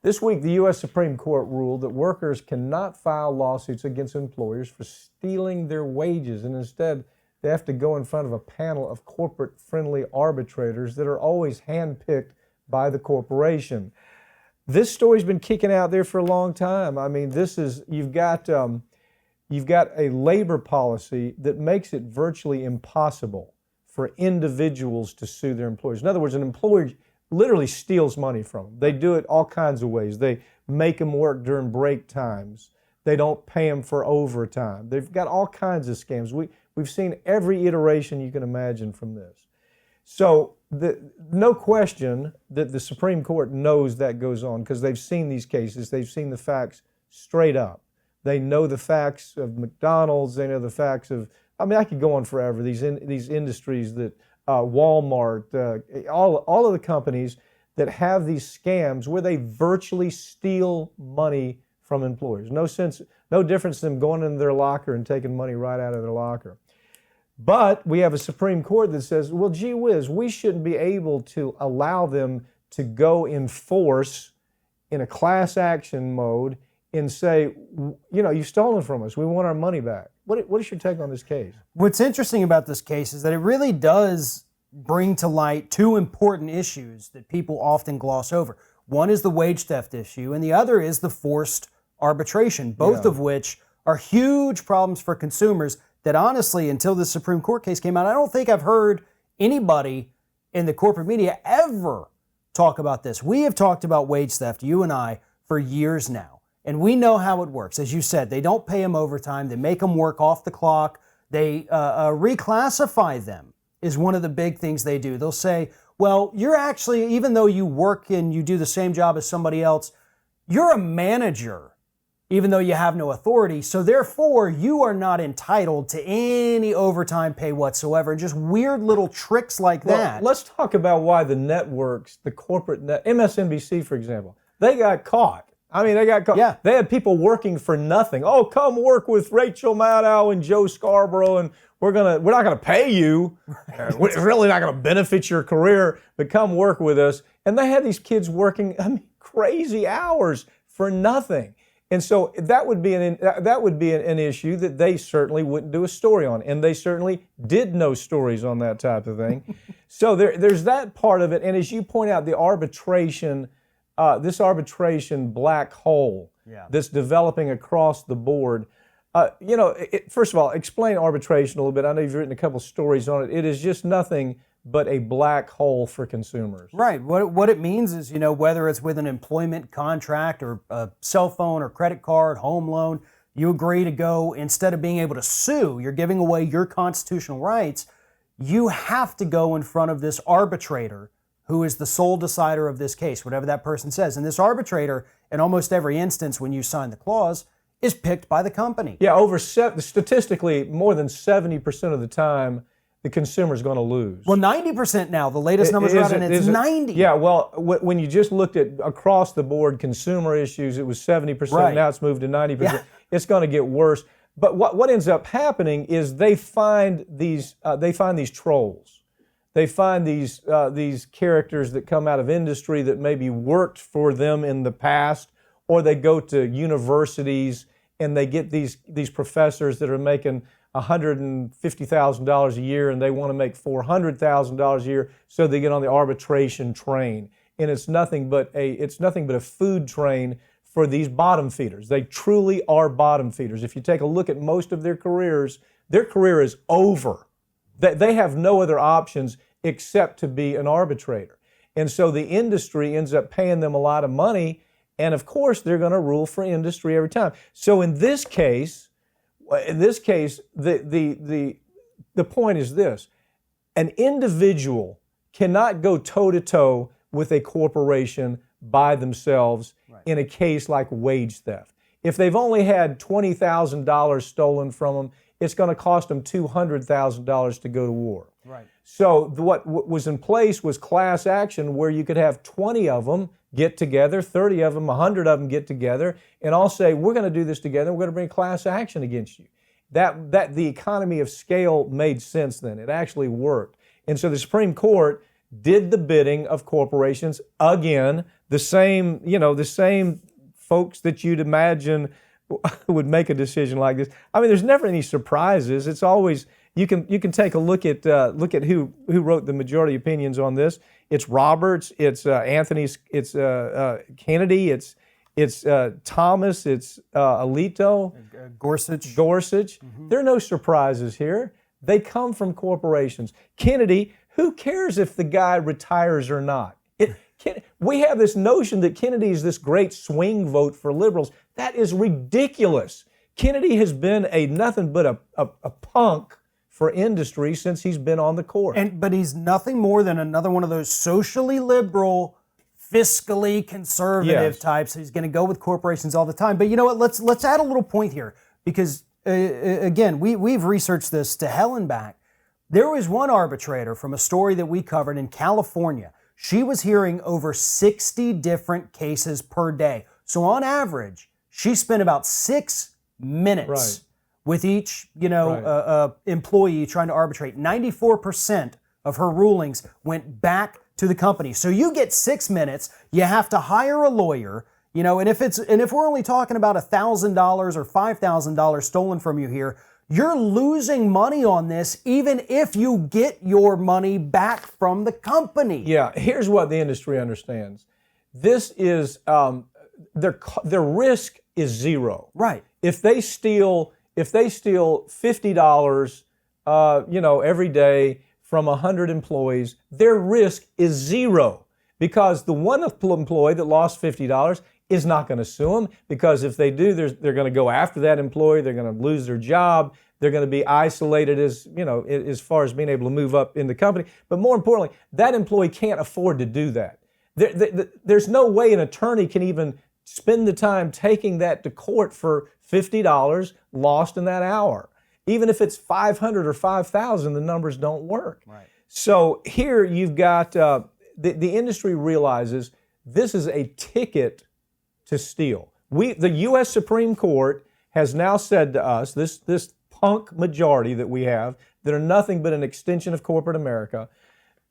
This week, the U.S. Supreme Court ruled that workers cannot file lawsuits against employers for stealing their wages, and instead, they have to go in front of a panel of corporate-friendly arbitrators that are always handpicked by the corporation. This story's been kicking out there for a long time. I mean, you've got a labor policy that makes it virtually impossible for individuals to sue their employers. In other words, an employer literally steals money from them. They do it all kinds of ways. They make them work during break times. They don't pay them for overtime. They've got all kinds of scams. We've seen every iteration you can imagine from this. So no question that the Supreme Court knows that goes on because they've seen these cases. They've seen the facts straight up. They know the facts of McDonald's. They know the facts of, I mean, I could go on forever. These industries that Walmart, all of the companies that have these scams where they virtually steal money from employers. No difference than going into their locker and taking money right out of their locker. But we have a Supreme Court that says, well, gee whiz, we shouldn't be able to allow them to go in force in a class action mode and say, you know, you've stolen from us. We want our money back. What is your take on this case? What's interesting about this case is that it really does bring to light two important issues that people often gloss over. One is the wage theft issue, and the other is the forced arbitration, both of which are huge problems for consumers that honestly, until the Supreme Court case came out, I don't think I've heard anybody in the corporate media ever talk about this. We have talked about wage theft, you and I, for years now. And we know how it works. As you said, they don't pay them overtime. They make them work off the clock. They reclassify them is one of the big things they do. They'll say, well, you're actually, even though you work and you do the same job as somebody else, you're a manager, even though you have no authority. So therefore, you are not entitled to any overtime pay whatsoever. And just weird little tricks like that. Let's talk about why the networks, the corporate MSNBC, for example, they got caught. I mean, they got caught. Yeah. They had people working for nothing. Oh, come work with Rachel Maddow and Joe Scarborough, and we're not gonna pay you. It's really not gonna benefit your career, but come work with us. And they had these kids working, I mean, crazy hours for nothing. And so that would be an issue that they certainly wouldn't do a story on, and they certainly did no stories on that type of thing. So there's that part of it. And as you point out, the arbitration. This arbitration black hole that's developing across the board. First of all, explain arbitration a little bit. I know you've written a couple stories on it. It is just nothing but a black hole for consumers. Right. What it means is, whether it's with an employment contract or a cell phone or credit card, home loan, you agree to go, instead of being able to sue, you're giving away your constitutional rights, you have to go in front of this arbitrator who is the sole decider of this case, whatever that person says. And this arbitrator, in almost every instance when you sign the clause, is picked by the company. Yeah, statistically, more than 70% of the time, the consumer is going to lose. Well, 90% now. The latest numbers are out, and it's 90. Yeah, well, when you just looked at across the board consumer issues, it was 70%. Right. Now it's moved to 90%. Yeah. It's going to get worse. But what ends up happening is they find these trolls. They find these characters that come out of industry that maybe worked for them in the past, or they go to universities and they get these professors that are making $150,000 a year and they want to make $400,000 a year, so they get on the arbitration train. And it's nothing but a food train for these bottom feeders. They truly are bottom feeders. If you take a look at most of their career is over. They have no other options except to be an arbitrator. And so the industry ends up paying them a lot of money, and of course they're going to rule for industry every time. So in this case, the point is this: an individual cannot go toe-to-toe with a corporation by themselves in a case like wage theft. If they've only had $20,000 stolen from them, it's going to cost them $200,000 to go to war. Right. So what was in place was class action, where you could have 20 of them get together, 30 of them, 100 of them get together, and all say, we're going to do this together, we're going to bring class action against you. That the economy of scale made sense then. It actually worked. And so the Supreme Court did the bidding of corporations. Again, the same folks that you'd imagine would make a decision like this. I mean, there's never any surprises. It's always, you can take a look at who wrote the majority opinions on this. It's Roberts, it's Anthony's, it's Kennedy, it's Thomas, it's Alito, Gorsuch. There are no surprises here. They come from corporations. Kennedy, who cares if the guy retires or not? We have this notion that Kennedy is this great swing vote for liberals. That is ridiculous. Kennedy has been nothing but a punk for industry since he's been on the court. But he's nothing more than another one of those socially liberal, fiscally conservative types. He's going to go with corporations all the time. But you know what? Let's add a little point here, because again, we've researched this to hell and back. There was one arbitrator from a story that we covered in California. She was hearing over 60 different cases per day. So on average, she spent about 6 minutes with each, employee trying to arbitrate. 94% of her rulings went back to the company. So you get 6 minutes. You have to hire a lawyer, and if we're only talking about $1,000 or $5,000 stolen from you here, you're losing money on this, even if you get your money back from the company. Yeah, here's what the industry understands. This is their risk is zero. Right. If they steal $50, every day from 100 employees, their risk is zero, because the one employee that lost $50 is not going to sue them, because if they do, they're going to go after that employee. They're going to lose their job. They're going to be isolated as far as being able to move up in the company. But more importantly, that employee can't afford to do that. There's no way an attorney can even spend the time taking that to court for $50 lost in that hour. Even if it's 500 or 5,000, the numbers don't work. Right. So here you've got the industry realizes this is a ticket to steal. The U.S. Supreme Court has now said to us, this punk majority that we have, that are nothing but an extension of corporate America,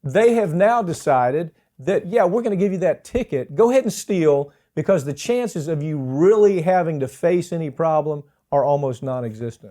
they have now decided that, we're going to give you that ticket. Go ahead and steal, because the chances of you really having to face any problem are almost non-existent.